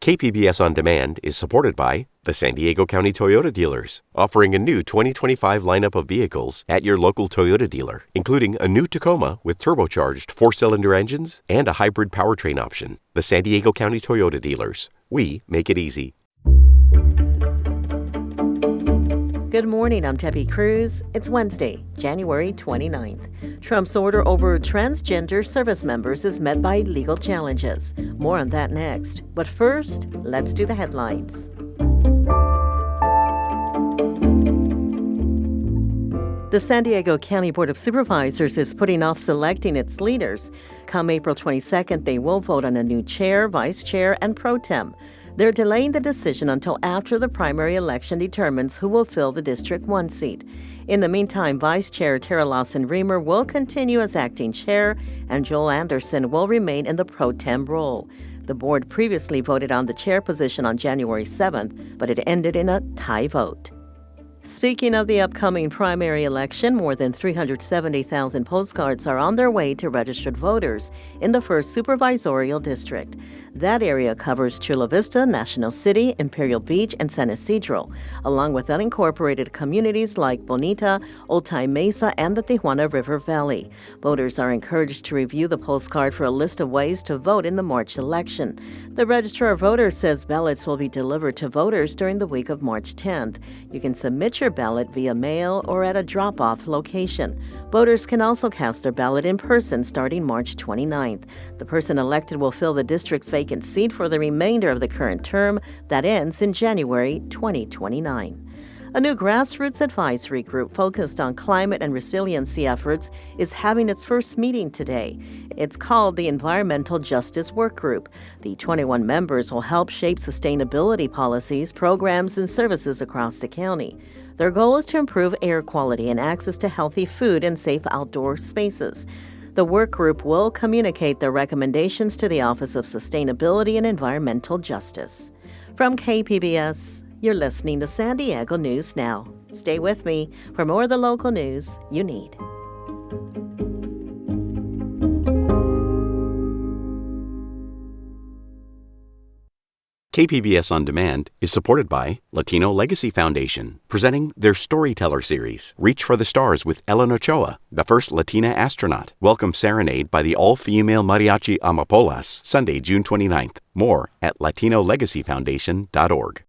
KPBS On Demand is supported by the San Diego County Toyota dealers, offering a new 2025 lineup of vehicles at your local Toyota dealer, including a new Tacoma with turbocharged 4-cylinder engines and a hybrid powertrain option. The San Diego County Toyota dealers. We make it easy. Good morning, I'm Debbie Cruz. It's Wednesday, January 29th. Trump's order over transgender service members is met by legal challenges. More on that next. But first, let's do the headlines. The San Diego County Board of Supervisors is putting off selecting its leaders. Come April 22nd, they will vote on a new chair, vice chair, and pro tem. They're delaying the decision until after the primary election determines who will fill the District 1 seat. In the meantime, Vice Chair Tara Lawson-Remer will continue as acting chair, and Joel Anderson will remain in the pro tem role. The board previously voted on the chair position on January 7th, but it ended in a tie vote. Speaking of the upcoming primary election, more than 370,000 postcards are on their way to registered voters in the 1st Supervisorial District. That area covers Chula Vista, National City, Imperial Beach, and San Isidro, along with unincorporated communities like Bonita, Old Time Mesa, and the Tijuana River Valley. Voters are encouraged to review the postcard for a list of ways to vote in the March election. The Registrar of Voters says ballots will be delivered to voters during the week of March 10th. You can submit your ballot via mail or at a drop-off location. Voters can also cast their ballot in person starting March 29th. The person elected will fill the district's vacant seat for the remainder of the current term that ends in January 2029. A new grassroots advisory group focused on climate and resiliency efforts is having its first meeting today. It's called the Environmental Justice Work Group. The 21 members will help shape sustainability policies, programs, and services across the county. Their goal is to improve air quality and access to healthy food and safe outdoor spaces. The work group will communicate their recommendations to the Office of Sustainability and Environmental Justice. From KPBS, you're listening to San Diego News Now. Stay with me for more of the local news you need. KPBS On Demand is supported by Latino Legacy Foundation, presenting their Storyteller series, Reach for the Stars with Ellen Ochoa, the first Latina astronaut. Welcome Serenade by the all-female mariachi Amapolas, Sunday, June 29th. More at latinolegacyfoundation.org.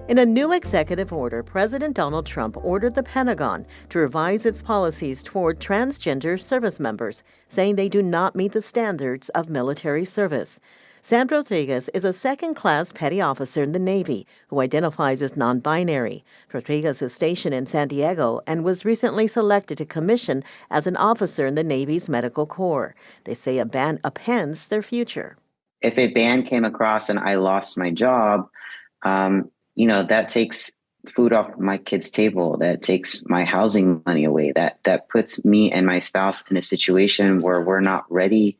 In a new executive order, President Donald Trump ordered the Pentagon to revise its policies toward transgender service members, saying they do not meet the standards of military service. Sam Rodriguez is a second-class petty officer in the Navy who identifies as non-binary. Rodriguez is stationed in San Diego and was recently selected to commission as an officer in the Navy's Medical Corps. They say a ban upends their future. If a ban came across and I lost my job, that takes food off my kid's table. That takes my housing money away. That puts me and my spouse in a situation where we're not ready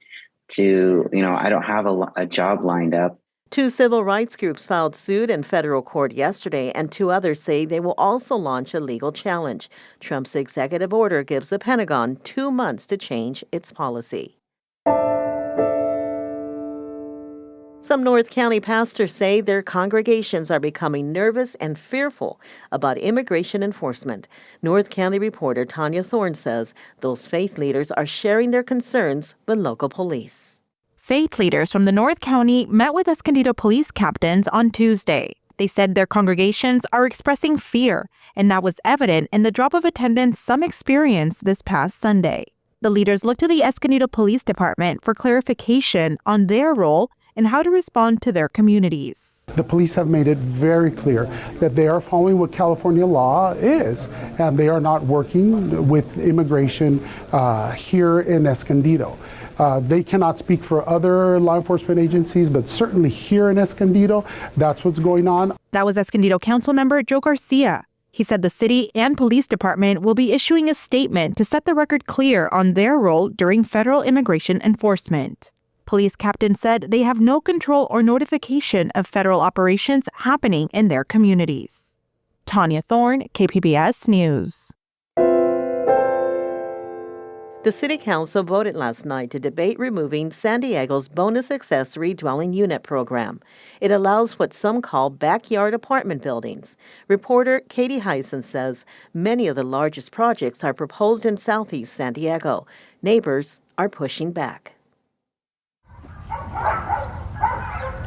to, I don't have a job lined up. 2 civil rights groups filed suit in federal court yesterday, and 2 others say they will also launch a legal challenge. Trump's executive order gives the Pentagon 2 months to change its policy. Some North County pastors say their congregations are becoming nervous and fearful about immigration enforcement. North County reporter Tanya Thorne says those faith leaders are sharing their concerns with local police. Faith leaders from the North County met with Escondido police captains on Tuesday. They said their congregations are expressing fear, and that was evident in the drop of attendance some experienced this past Sunday. The leaders looked to the Escondido Police Department for clarification on their role and how to respond to their communities. The police have made it very clear that they are following what California law is, and they are not working with immigration here in Escondido. They cannot speak for other law enforcement agencies, but certainly here in Escondido, that's what's going on. That was Escondido Councilmember Joe Garcia. He said the city and police department will be issuing a statement to set the record clear on their role during federal immigration enforcement. Police captain said they have no control or notification of federal operations happening in their communities. Tanya Thorne, KPBS News. The City Council voted last night to debate removing San Diego's bonus accessory dwelling unit program. It allows what some call backyard apartment buildings. Reporter Katie Heisen says many of the largest projects are proposed in southeast San Diego. Neighbors are pushing back.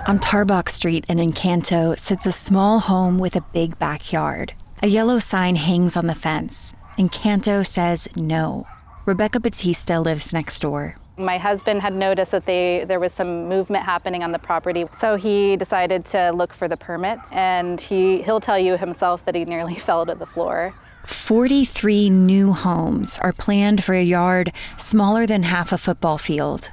On Tarbox Street in Encanto sits a small home with a big backyard. A yellow sign hangs on the fence. Encanto says no. Rebecca Batista lives next door. My husband had noticed that there was some movement happening on the property, so he decided to look for the permits, and he'll tell you himself that he nearly fell to the floor. 43 new homes are planned for a yard smaller than half a football field.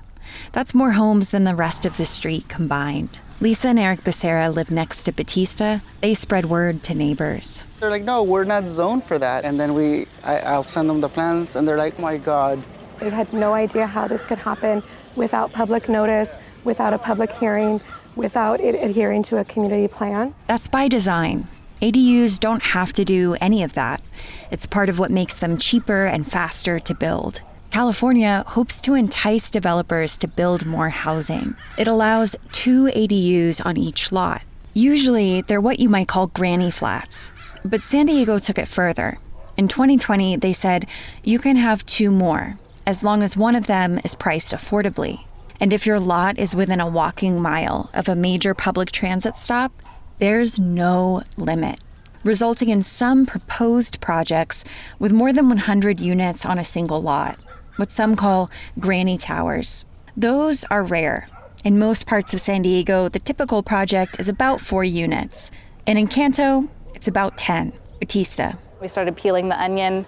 That's more homes than the rest of the street combined. Lisa and Eric Becerra live next to Batista. They spread word to neighbors. They're like, no, we're not zoned for that. And then I'll send them the plans, and they're like, my God. They had no idea how this could happen without public notice, without a public hearing, without it adhering to a community plan. That's by design. ADUs don't have to do any of that. It's part of what makes them cheaper and faster to build. California hopes to entice developers to build more housing. It allows 2 ADUs on each lot. Usually, they're what you might call granny flats. But San Diego took it further. In 2020, they said you can have 2 more, as long as one of them is priced affordably. And if your lot is within a walking mile of a major public transit stop, there's no limit, resulting in some proposed projects with more than 100 units on a single lot, what some call granny towers. Those are rare. In most parts of San Diego, the typical project is about 4 units. In Encanto, it's about 10. Batista. We started peeling the onion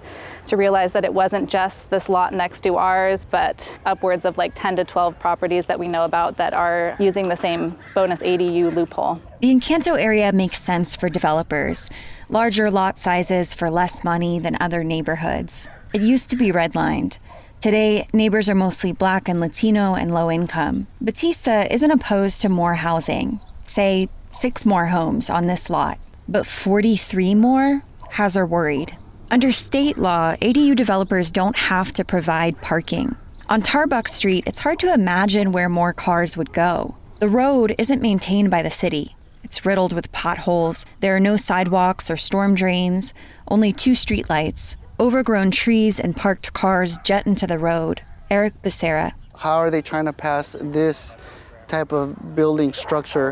to realize that it wasn't just this lot next to ours, but upwards of like 10 to 12 properties that we know about that are using the same bonus ADU loophole. The Encanto area makes sense for developers. Larger lot sizes for less money than other neighborhoods. It used to be redlined. Today, neighbors are mostly Black and Latino and low income. Batista isn't opposed to more housing, say 6 more homes on this lot, but 43 more has her worried. Under state law, ADU developers don't have to provide parking. On Tarbox Street, it's hard to imagine where more cars would go. The road isn't maintained by the city. It's riddled with potholes. There are no sidewalks or storm drains, only 2 streetlights. Overgrown trees and parked cars jet into the road. Eric Becerra. How are they trying to pass this type of building structure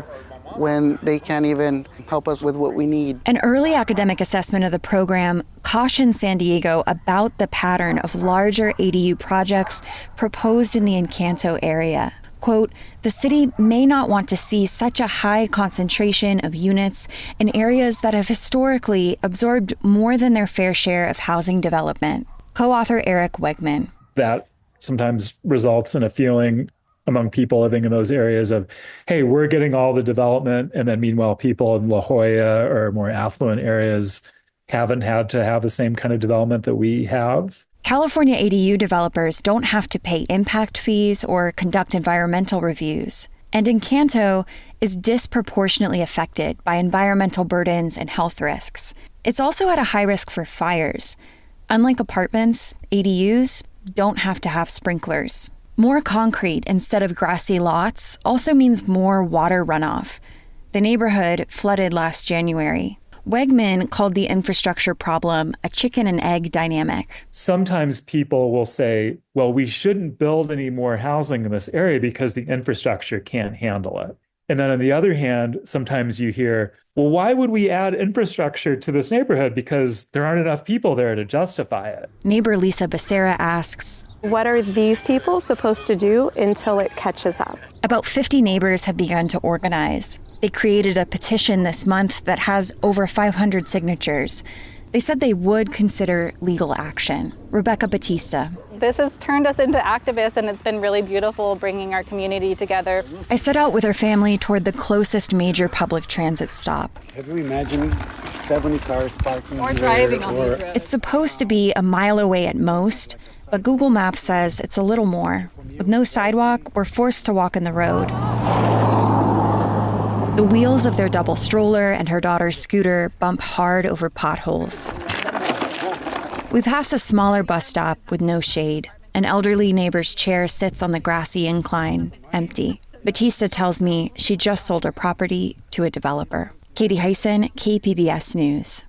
when they can't even help us with what we need? An early academic assessment of the program cautioned San Diego about the pattern of larger ADU projects proposed in the Encanto area. Quote, the city may not want to see such a high concentration of units in areas that have historically absorbed more than their fair share of housing development. Co-author Eric Wegman. That sometimes results in a feeling among people living in those areas of, hey, we're getting all the development, and then meanwhile people in La Jolla or more affluent areas haven't had to have the same kind of development that we have. California ADU developers don't have to pay impact fees or conduct environmental reviews. And Encanto is disproportionately affected by environmental burdens and health risks. It's also at a high risk for fires. Unlike apartments, ADUs don't have to have sprinklers. More concrete instead of grassy lots also means more water runoff. The neighborhood flooded last January. Wegman called the infrastructure problem a chicken and egg dynamic. Sometimes people will say, well, we shouldn't build any more housing in this area because the infrastructure can't handle it. And then on the other hand, sometimes you hear, well, why would we add infrastructure to this neighborhood? Because there aren't enough people there to justify it. Neighbor Lisa Becerra asks, What are these people supposed to do until it catches up? About 50 neighbors have begun to organize. They created a petition this month that has over 500 signatures. They said they would consider legal action. Rebecca Batista. This has turned us into activists, and it's been really beautiful bringing our community together. I set out with her family toward the closest major public transit stop. Have you imagined 70 cars parking or driving on these roads? It's supposed to be a mile away at most, but Google Maps says it's a little more. With no sidewalk, we're forced to walk in the road. The wheels of their double stroller and her daughter's scooter bump hard over potholes. We pass a smaller bus stop with no shade. An elderly neighbor's chair sits on the grassy incline, empty. Batista tells me she just sold her property to a developer. Katie Hyson, KPBS News.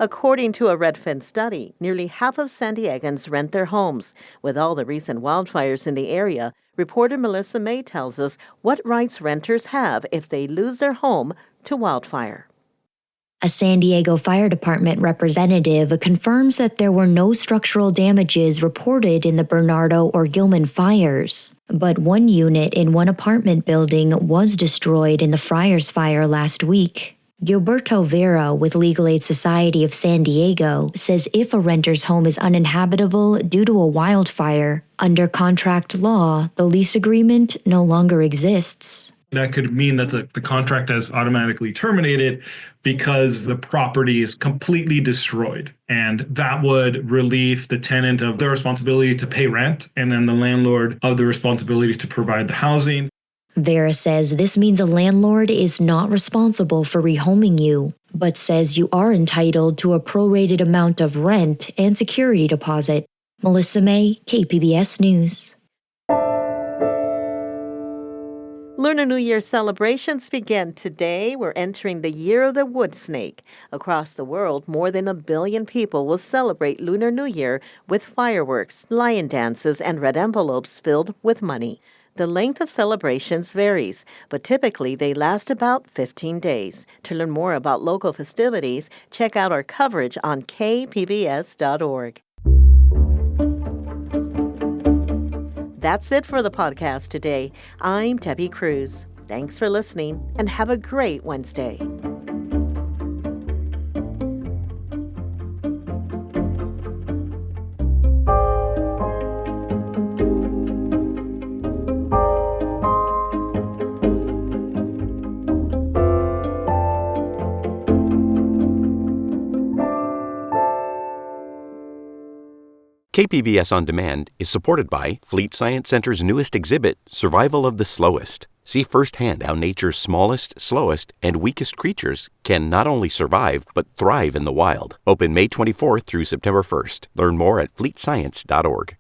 According to a Redfin study, nearly half of San Diegans rent their homes. With all the recent wildfires in the area, reporter Melissa Mae tells us what rights renters have if they lose their home to wildfire. A San Diego Fire Department representative confirms that there were no structural damages reported in the Bernardo or Gilman fires. But one unit in one apartment building was destroyed in the Friars fire last week. Gilberto Vera with Legal Aid Society of San Diego says if a renter's home is uninhabitable due to a wildfire, under contract law, the lease agreement no longer exists. That could mean that the contract has automatically terminated because the property is completely destroyed. And that would relieve the tenant of the responsibility to pay rent and then the landlord of the responsibility to provide the housing. Vera says this means a landlord is not responsible for rehoming you, but says you are entitled to a prorated amount of rent and security deposit. Melissa Mae, KPBS News. Lunar New Year celebrations begin today. We're entering the year of the wood snake. Across the world, more than 1 billion people will celebrate Lunar New Year with fireworks, lion dances, and red envelopes filled with money. The length of celebrations varies, but typically they last about 15 days. To learn more about local festivities, check out our coverage on kpbs.org. That's it for the podcast today. I'm Debbie Cruz. Thanks for listening and have a great Wednesday. KPBS On Demand is supported by Fleet Science Center's newest exhibit, Survival of the Slowest. See firsthand how nature's smallest, slowest, and weakest creatures can not only survive, but thrive in the wild. Open May 24th through September 1st. Learn more at fleetscience.org.